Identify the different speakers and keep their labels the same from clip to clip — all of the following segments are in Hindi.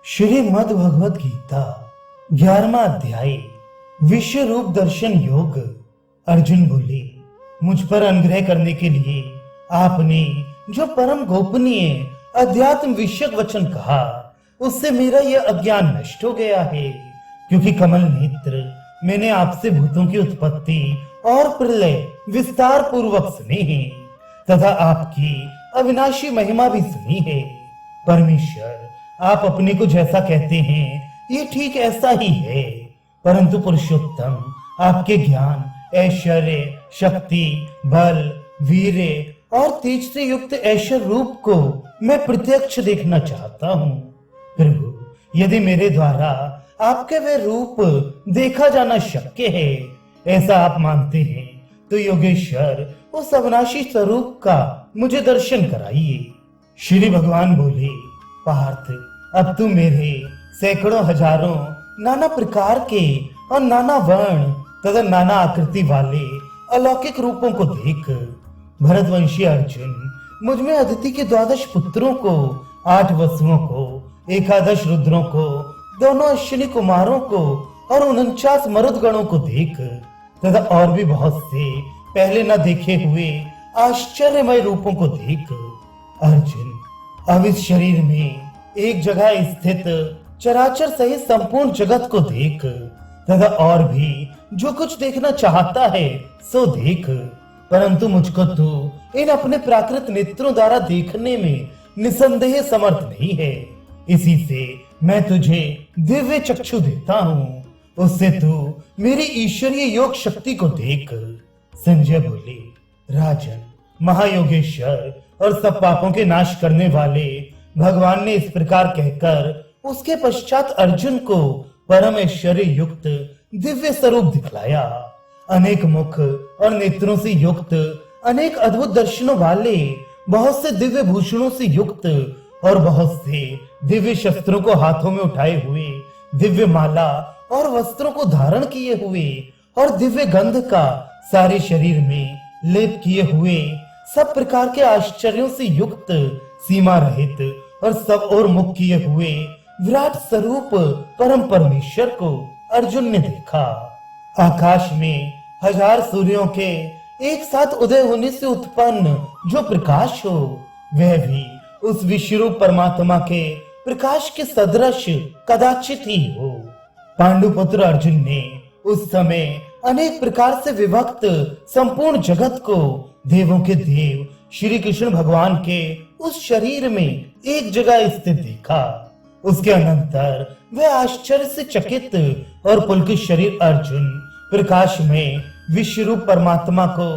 Speaker 1: श्रीमद् भगवद गीता 11वां अध्याय विश्व रूप दर्शन योग। अर्जुन बोले, मुझ पर अनुग्रह करने के लिए आपने जो परम गोपनीय अध्यात्म विषयक वचन कहा, उससे मेरा यह अज्ञान नष्ट हो गया है। क्योंकि कमल नेत्र मैंने आपसे भूतों की उत्पत्ति और प्रलय विस्तार पूर्वक सुने हैं तथा आपकी अविनाशी महिमा भी सुनी है। परमेश्वर, आप अपने को जैसा कहते हैं ये ठीक ऐसा ही है, परंतु पुरुषोत्तम, आपके ज्ञान, ऐश्वर्य, शक्ति, बल, वीर्य और तेज से युक्त ऐश्वर्य रूप को मैं प्रत्यक्ष देखना चाहता हूँ। प्रभु, यदि मेरे द्वारा आपके वे रूप देखा जाना शक्य है, ऐसा आप मानते हैं, तो योगेश्वर उस अविनाशी स्वरूप का मुझे दर्शन कराइए। श्री भगवान बोले, पार्थ, अब तू मेरे सैकड़ों हजारों नाना प्रकार के और नाना वर्ण तथा नाना आकृति वाले अलौकिक रूपों को देख। भरतवंशी अर्जुन, मुझ में अदिति के 12 पुत्रों को, 8 वसुओं को, 11 रुद्रों को, दोनों अश्विनी कुमारों को और 49 मरुदगणों को देख तथा और भी बहुत से पहले न देखे हुए आश्चर्यमय रूपों को देख। अर्जुन, अब इस शरीर में एक जगह स्थित चराचर सहित संपूर्ण जगत को देख तथा और भी जो कुछ देखना चाहता है सो देख, परंतु मुझको तो इन अपने प्राकृत नेत्रों द्वारा देखने में निसंदेह समर्थ नहीं है। इसी से मैं तुझे दिव्य चक्षु देता हूँ, उससे तू मेरी ईश्वरीय योग शक्ति को देख। संजय बोले, राजन, महायोगेश्वर और सब पापों के नाश करने वाले भगवान ने इस प्रकार कहकर उसके पश्चात अर्जुन को परम ऐश्वर्य युक्त दिव्य स्वरूप दिखलाया। अनेक मुख और नेत्रों से युक्त, अनेक अद्भुत दर्शनों वाले, बहुत से दिव्य भूषणों से युक्त और बहुत से दिव्य शस्त्रों को हाथों में उठाए हुए, दिव्य माला और वस्त्रों को धारण किए हुए और दिव्य गंध का सारे शरीर में लेप किए हुए, सब प्रकार के आश्चर्यों से युक्त, सीमा रहित और सब और मुख किए हुए विराट स्वरूप परम परमेश्वर को अर्जुन ने देखा। आकाश में 1000 सूर्यों के एक साथ उदय होने से उत्पन्न जो प्रकाश हो, वह भी उस विश्वरूप परमात्मा के प्रकाश के सदृश कदाचित ही हो। पांडुपुत्र अर्जुन ने उस समय अनेक प्रकार से विभक्त संपूर्ण जगत को देवों के देव श्री कृष्ण भगवान के उस शरीर में एक जगह स्थित देखा। उसके अनंतर वह आश्चर्य से चकित और पुलकित शरीर अर्जुन प्रकाश में विश्वरूप परमात्मा को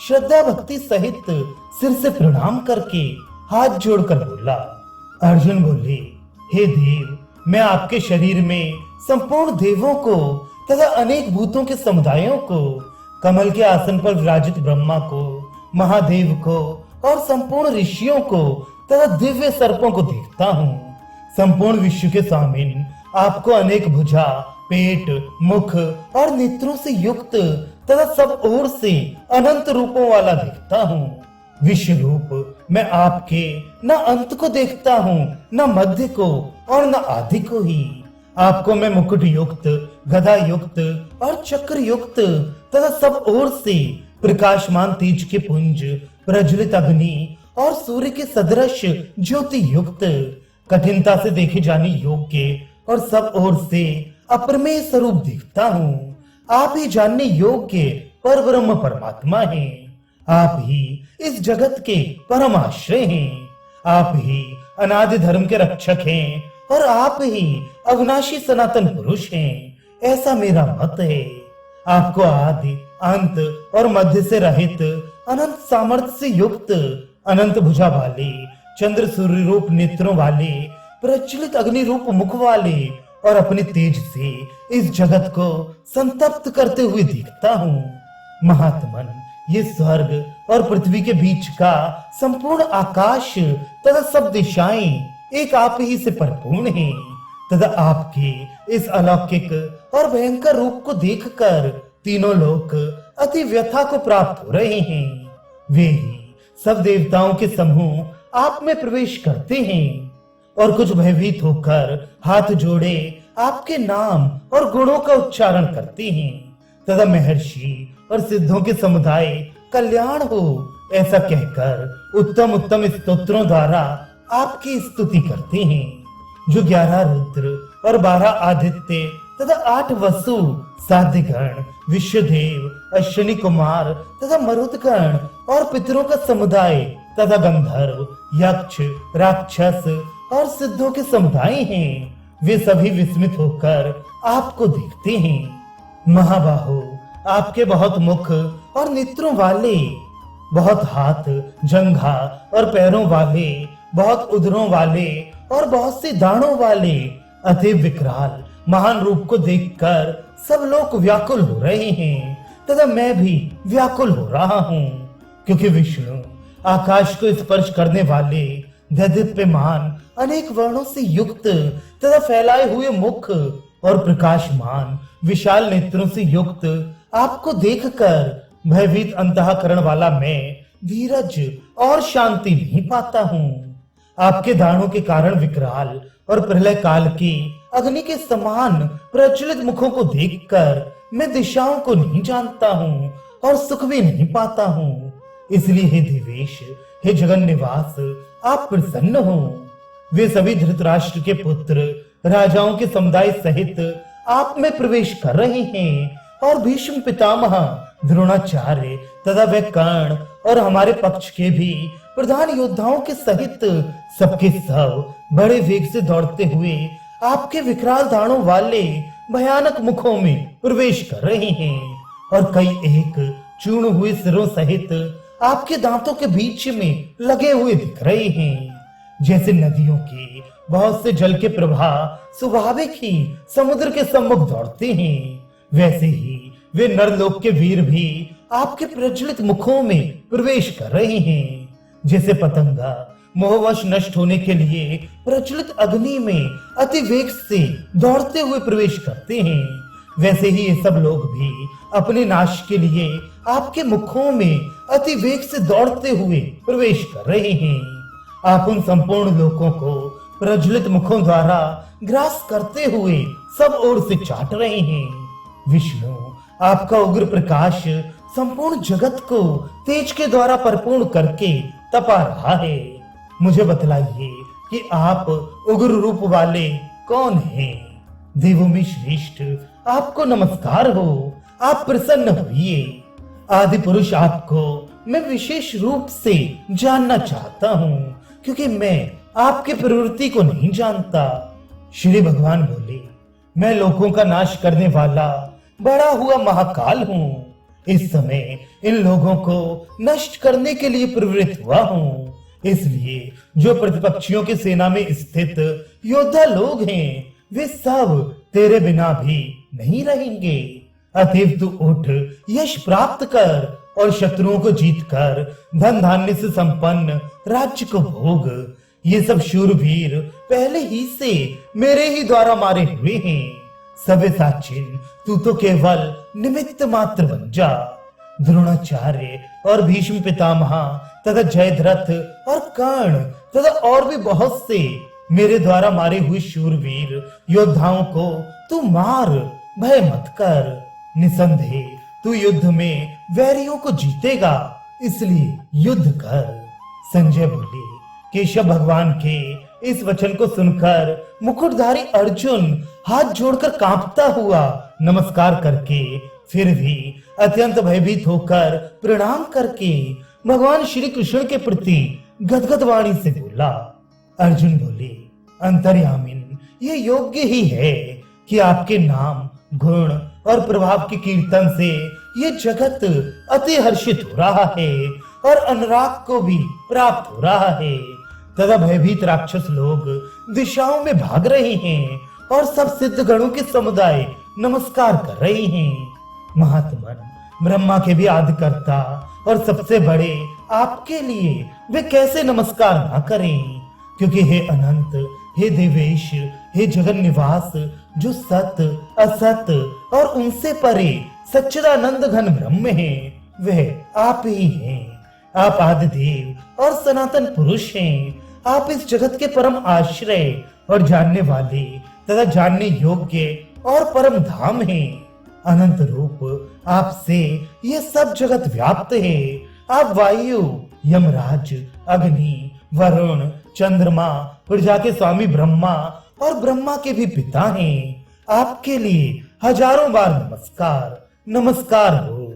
Speaker 1: श्रद्धा भक्ति सहित सिर से प्रणाम करके हाथ जोड़कर बोला। अर्जुन बोले, हे देव, मैं आपके शरीर में संपूर्ण देवों को तथा अनेक भूतों के समुदायों को, कमल के आसन पर विराजित ब्रह्मा को, महादेव को और संपूर्ण ऋषियों को तथा दिव्य सर्पों को देखता हूँ। संपूर्ण विश्व के स्वामिन आपको अनेक भुजा, पेट, मुख और नेत्रों से युक्त तथा सब ओर से अनंत रूपों वाला देखता हूँ। विश्व रूप मैं आपके न अंत को देखता हूँ, न मध्य को और न आदि को ही। आपको मैं मुकुट युक्त, गदा युक्त और चक्र युक्त तथा सब ओर से प्रकाशमान तेज के पुंज, प्रज्वलित अग्नि और सूर्य के सदृश ज्योति युक्त, कठिनता से देखे जाने योग्य और सब ओर से अप्रमेय स्वरूप देखता हूँ। आप ही जानने योग्य पर ब्रह्म परमात्मा हैं। आप ही इस जगत के परम आश्रय हैं। आप ही अनादि धर्म के रक्षक हैं और आप ही अविनाशी सनातन पुरुष हैं, ऐसा मेरा मत है। आपको आदि, अंत और मध्य से रहित, अनंत सामर्थ्य से युक्त, अनंत भुजा वाले, चंद्र सूर्य रूप नेत्रों वाले, प्रज्वलित अग्नि रूप मुख वाले और अपने तेज से इस जगत को संतप्त करते हुए देखता हूँ। महात्मन, ये स्वर्ग और पृथ्वी के बीच का संपूर्ण आकाश तथा सब दिशाएं एक आप ही से परिपूर्ण हैं तथा आपके इस अलौकिक और भयंकर रूप को देखकर तीनों लोक अति व्यथा को प्राप्त हो रहे हैं। वे ही सब देवताओं के समूह आप में प्रवेश करते हैं और कुछ भयभीत होकर हाथ जोड़े आपके नाम और गुणों का उच्चारण करते हैं तथा महर्षि और सिद्धों के समुदाय कल्याण हो ऐसा कहकर उत्तम उत्तम स्तोत्रों द्वारा आपकी स्तुति करते हैं। जो 11 रुद्र और 12 आदित्य तथा 8 वसु, साध्यगण, विश्वदेव, अश्विनी कुमार तथा मरुदगण और पितरों का समुदाय तथा गंधर्व, यक्ष, राक्षस और सिद्धों के समुदाय हैं, वे सभी विस्मित होकर आपको देखते हैं। महाबाहो, आपके बहुत मुख और नेत्रों वाले, बहुत हाथ, जंघा और पैरों वाले, बहुत उदरों वाले और बहुत से दाढ़ों वाले अति विकराल महान रूप को देखकर सब लोग व्याकुल हो रहे हैं तथा मैं भी व्याकुल हो रहा हूँ, क्योंकि विष्णु आकाश को स्पर्श करने वाले दैदीप्यमान अनेक वर्णों से युक्त तथा फैलाए हुए मुख और प्रकाशमान विशाल नेत्रों से युक्त आपको देखकर भयभीत अंतःकरण वाला मैं धीरज और शांति नहीं पाता हूँ। आपके दाढ़ों के कारण विकराल और प्रलय काल की अग्नि के समान प्रज्वलित मुखों को देखकर मैं दिशाओं को नहीं जानता हूँ और सुख भी नहीं पाता हूँ। इसलिए हे देवेश, हे जगन निवास, आप प्रसन्न हो। वे सभी धृतराष्ट्र के पुत्र राजाओं के समुदाय सहित आप में प्रवेश कर रहे हैं और भीष्म पितामह, द्रोणाचार्य तथा वे कर्ण और हमारे पक्ष के भी प्रधान योद्धाओं के सहित सबके सब बड़े वेग से दौड़ते हुए आपके विकराल दाढ़ों वाले भयानक मुखों में प्रवेश कर रहे हैं और कई एक चूर्ण हुए सिरों सहित आपके दांतों के बीच में लगे हुए दिख रहे हैं। जैसे नदियों के बहुत से जल के प्रवाह स्वाभाविक ही समुद्र के सम्मुख दौड़ते हैं, वैसे ही वे नरलोक के वीर भी आपके प्रज्वलित मुखों में प्रवेश कर रहे हैं। जैसे पतंगा मोहवश नष्ट होने के लिए प्रज्वलित अग्नि में अति वेग से दौड़ते हुए प्रवेश करते हैं, वैसे ही ये सब लोग भी अपने नाश के लिए आपके मुखों में अति वेग से दौड़ते हुए प्रवेश कर रहे हैं। आप उन संपूर्ण लोगों को प्रज्वलित मुखों द्वारा ग्रास करते हुए सब ओर से चाट रहे हैं। विष्णु, आपका उग्र प्रकाश संपूर्ण जगत को तेज के द्वारा परिपूर्ण करके तपा रहा है। मुझे बतलाइए कि आप उग्र रूप वाले कौन हैं? देवों में श्रेष्ठ, आपको नमस्कार हो, आप प्रसन्न होइए। आदि पुरुष, आपको मैं विशेष रूप से जानना चाहता हूँ, क्योंकि मैं आपके प्रवृत्ति को नहीं जानता। श्री भगवान बोले, मैं लोगों का नाश करने वाला बड़ा हुआ महाकाल हूँ। इस समय इन लोगों को नष्ट करने के लिए प्रवृत्त हुआ हूँ। इसलिए जो प्रतिपक्षियों की सेना में स्थित योद्धा लोग हैं, वे सब तेरे बिना भी नहीं रहेंगे। अतएव तू उठ, यश प्राप्त कर और शत्रुओं को जीतकर धन धान्य से संपन्न राज्य को भोग। ये सब शूरवीर पहले ही से मेरे ही द्वारा मारे हुए हैं। सव्यसाचिन, तू तो केवल निमित्त मात्र बन जा। द्रोणाचार्य और भीष्म पितामह तथा जयद्रथ और कर्ण तथा और भी बहुत से मेरे द्वारा मारे हुए शूरवीर योद्धाओं को तू मार, भय मत कर। निसंदेह तू युद्ध में वैरियों को जीतेगा, इसलिए युद्ध कर। संजय बोले, केशव भगवान के इस वचन को सुनकर मुकुटधारी अर्जुन हाथ जोड़कर कांपता हुआ नमस्कार करके फिर भी अत्यंत भयभीत होकर प्रणाम करके भगवान श्री कृष्ण के प्रति गदगद वाणी से बोला। अर्जुन बोले, अंतर्यामिन, ये योग्य ही है कि आपके नाम, गुण और प्रभाव के कीर्तन से ये जगत अति हर्षित हो रहा है और अनुराग को भी प्राप्त हो रहा है तथा भयभीत राक्षस लोग दिशाओं में भाग रहे हैं और सब सिद्ध गणों के समुदाय नमस्कार कर रहे हैं। महात्मन, ब्रह्मा के भी आदिकर्ता और सबसे बड़े आपके लिए वे कैसे नमस्कार ना करें? क्योंकि हे अनंत, हे देवेश, हे जगन निवास, जो सत, असत और उनसे परे सच्चिदानंद घन ब्रह्म है, वह आप ही हैं। आप आदिदेव और सनातन पुरुष हैं। आप इस जगत के परम आश्रय और जानने वाले तथा जानने योग्य और परम धाम हैं। अनंत रूप आपसे ये सब जगत व्याप्त है। आप वायु, यमराज, अग्नि, वरुण, चंद्रमा, प्रजा के स्वामी ब्रह्मा और ब्रह्मा के भी पिता हैं। आपके लिए हजारों बार नमस्कार नमस्कार हो।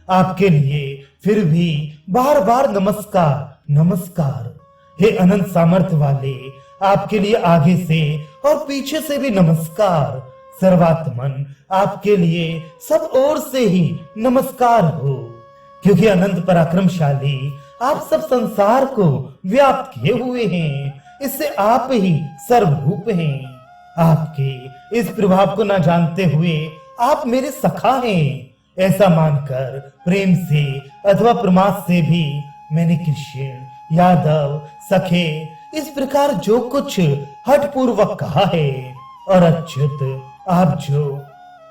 Speaker 1: आपके लिए फिर भी बार बार नमस्कार नमस्कार। हे अनंत सामर्थ्य वाले, आपके लिए आगे से और पीछे से भी नमस्कार। सर्वात्मन, आपके लिए सब ओर से ही नमस्कार हो, क्योंकि अनंत पराक्रमशाली आप सब संसार को व्याप्त किए हुए हैं। इससे आप ही सर्वरूप हैं। आपके इस प्रभाव को न जानते हुए आप मेरे सखा हैं, ऐसा मानकर प्रेम से अथवा प्रमाद से भी मैंने कृष्ण, यादव, सखे इस प्रकार जो कुछ हठ पूर्वक कहा है। और अच्युत, आप जो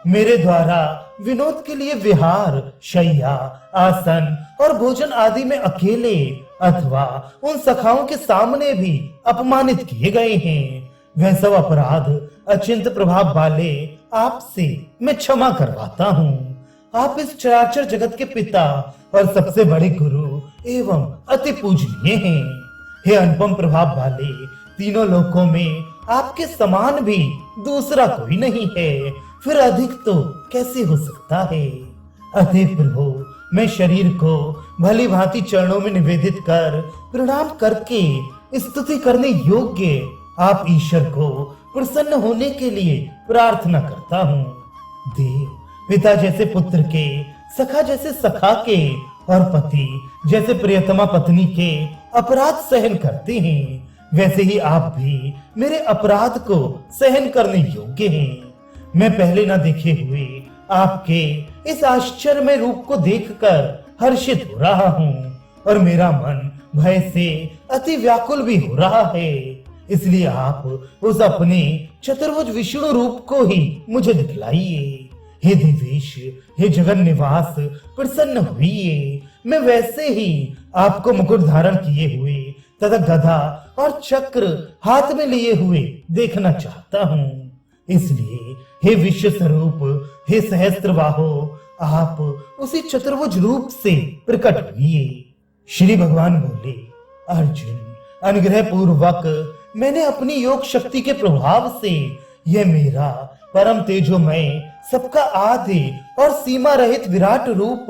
Speaker 1: मेरे द्वारा विनोद के लिए विहार, शैया, आसन और भोजन आदि में अकेले अथवा उन सखाओं के सामने भी अपमानित किए गए हैं, वह सब अपराध अचिंत प्रभाव वाले आपसे मैं क्षमा करवाता हूँ। आप इस चराचर जगत के पिता और सबसे बड़े गुरु एवं अति पूजनीय हैं। हे अनुपम प्रभाव वाले, तीनों लोकों में आपके समान भी दूसरा कोई नहीं है, फिर अधिक तो कैसे हो सकता है। अतः प्रभु, मैं शरीर को भली भांति चरणों में निवेदित कर प्रणाम करके स्तुति करने योग्य आप ईश्वर को प्रसन्न होने के लिए प्रार्थना करता हूँ। देव, पिता जैसे पुत्र के, सखा जैसे सखा के और पति जैसे प्रियतमा पत्नी के अपराध सहन करते हैं, वैसे ही आप भी मेरे अपराध को सहन करने योग्य हैं। मैं पहले न देखे हुए आपके इस आश्चर्यमय रूप को देखकर हर्षित हो रहा हूँ और मेरा मन भय से अति व्याकुल भी हो रहा है। इसलिए आप उस अपने चतुर्भुज विष्णु रूप को ही मुझे दिखलाइए। हे देवेश, हे जगन निवास, प्रसन्न हुई। मैं वैसे ही आपको मुकुट धारण किए हुए तथा गदा और चक्र हाथ में लिए हुए देखना चाहता हूँ। इसलिए हे विश्व स्वरूप, हे सहस्त्रबाहो, आप उसी चतुर्भुज रूप से प्रकट हुए। श्री भगवान बोले, अर्जुन, अनुग्रह पूर्वक मैंने अपनी योग शक्ति के प्रभाव से यह मेरा परम तेजोमय, सबका आदि और सीमा रहित विराट रूप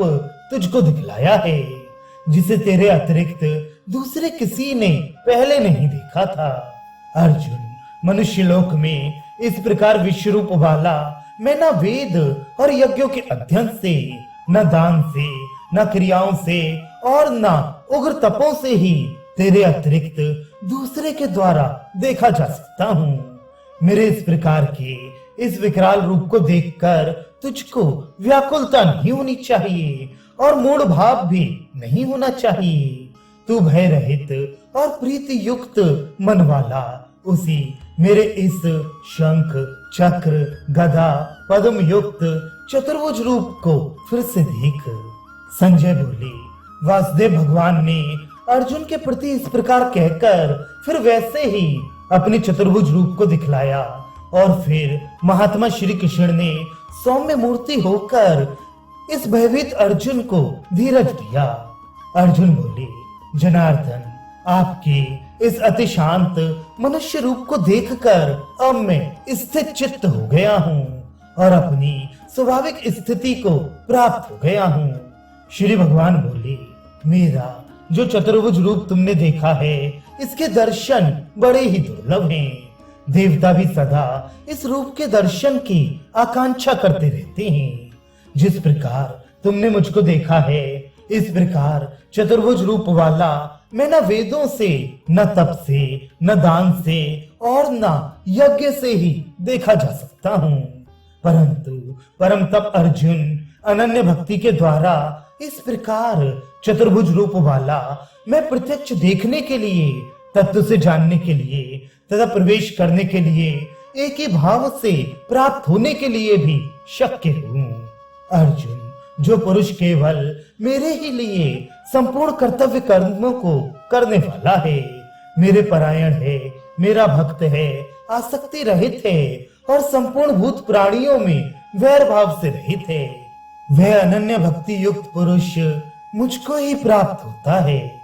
Speaker 1: तुझको दिखलाया है, जिसे तेरे अतिरिक्त दूसरे किसी ने पहले नहीं देखा था। अर्जुन, मनुष्य लोक में इस प्रकार विश्व रूप वाला मैं न वेद और यज्ञों के अध्ययन से, न दान से, न क्रियाओं से और न उग्र तपों से ही तेरे अतिरिक्त दूसरे के द्वारा देखा जा सकता हूँ। मेरे इस प्रकार के इस विकराल रूप को देखकर तुझको व्याकुलता नहीं होनी चाहिए और मूढ़ भाव भी नहीं होना चाहिए। तू भय रहित और प्रीति युक्त मन वाला उसी मेरे इस शंख, चक्र, गदा, पद्म युक्त चतुर्भुज रूप को फिर से देख। संजय बोले, वासुदेव भगवान ने अर्जुन के प्रति इस प्रकार कहकर फिर वैसे ही अपने चतुर्भुज रूप को दिखलाया और फिर महात्मा श्री कृष्ण ने सौम्य मूर्ति होकर इस भयभीत अर्जुन को धीरज दिया। अर्जुन बोले, जनार्दन, आपके इस अति शांत मनुष्य रूप को देखकर अब मैं स्थित चित्त हो गया हूँ और अपनी स्वाभाविक स्थिति को प्राप्त हो गया हूँ। श्री भगवान बोले, मेरा जो चतुर्भुज रूप तुमने देखा है, इसके दर्शन बड़े ही दुर्लभ हैं। देवता भी सदा इस रूप के दर्शन की आकांक्षा करते रहते हैं। जिस प्रकार तुमने मुझको देखा है, इस प्रकार चतुर्भुज रूप वाला मैं न वेदों से, न तप से, न दान से और न यज्ञ से ही देखा जा सकता हूँ। परंतु परम तप अर्जुन अनन्य भक्ति के द्वारा इस प्रकार चतुर्भुज रूप वाला मैं प्रत्यक्ष देखने के लिए, तत्व से जानने के लिए तथा प्रवेश करने के लिए, एक ही भाव से प्राप्त होने के लिए भी शक्य हूँ। अर्जुन, जो पुरुष केवल मेरे ही लिए संपूर्ण कर्तव्य कर्मों को करने वाला है, मेरे परायण है, मेरा भक्त है, आसक्ति रहित है और संपूर्ण भूत प्राणियों में वैर भाव से रहित है। वह अनन्य भक्ति युक्त पुरुष मुझको ही प्राप्त होता है।